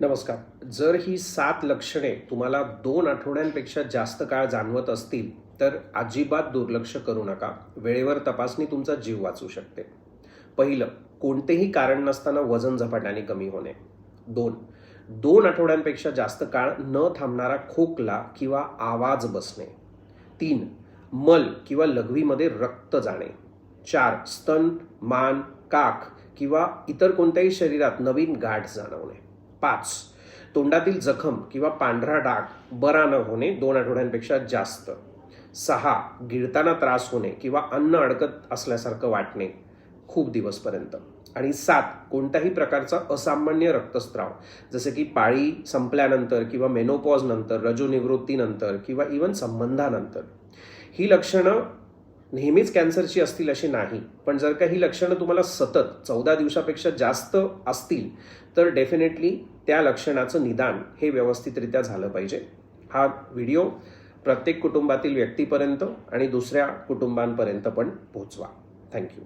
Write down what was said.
नमस्कार. जर ही 7 लक्षणे तुम्हाला 2 आठवड्यांपेक्षा जास्त काळ जाणवत असतील, तर अजिबात दुर्लक्ष करू नका. वेळेवर तपासणी तुमचा जीव वाचवू शकते. पहिलं, कोणतेही कारण नसताना वजन झपाट्याने कमी होणे. 2 आठवड्यांपेक्षा जास्त काळ न थांबणारा खोकला किंवा आवाज बसणे. 3 मल किंवा लघवीमध्ये रक्त जाणे. 4 स्तन, मान, काख किंवा इतर कोणत्याही शरीरात नवीन गाठ जाणवणे. 5 तोंडातील जखम किंवा पांढरा डाग बरा न होणे 2 आठवड्यांपेक्षा जास्त. 6 गिळताना त्रास होणे किंवा अन्न अडकत असल्यासारखं वाटणे खूप दिवसपर्यंत. आणि 7 कोणत्याही प्रकारचा असामान्य रक्तस्राव, जसे की पाळी संपल्यानंतर किंवा मेनोपॉज नंतर, रजोनिवृत्तीनंतर किंवा इव्हन संबंधानंतर. ही लक्षणं नेहमीच कॅन्सरची असतील अशी नाही, पण जर का ही लक्षणं तुम्हाला सतत 14 दिवसापेक्षा जास्त असतील तर डेफिनेटली त्या लक्षणाचं निदान हे व्यवस्थितरित्या झालं पाहिजे. हा व्हिडिओ प्रत्येक कुटुंबातील व्यक्तीपर्यंत आणि दुसऱ्या कुटुंबांपर्यंत पण पोहोचवा. थँक्यू.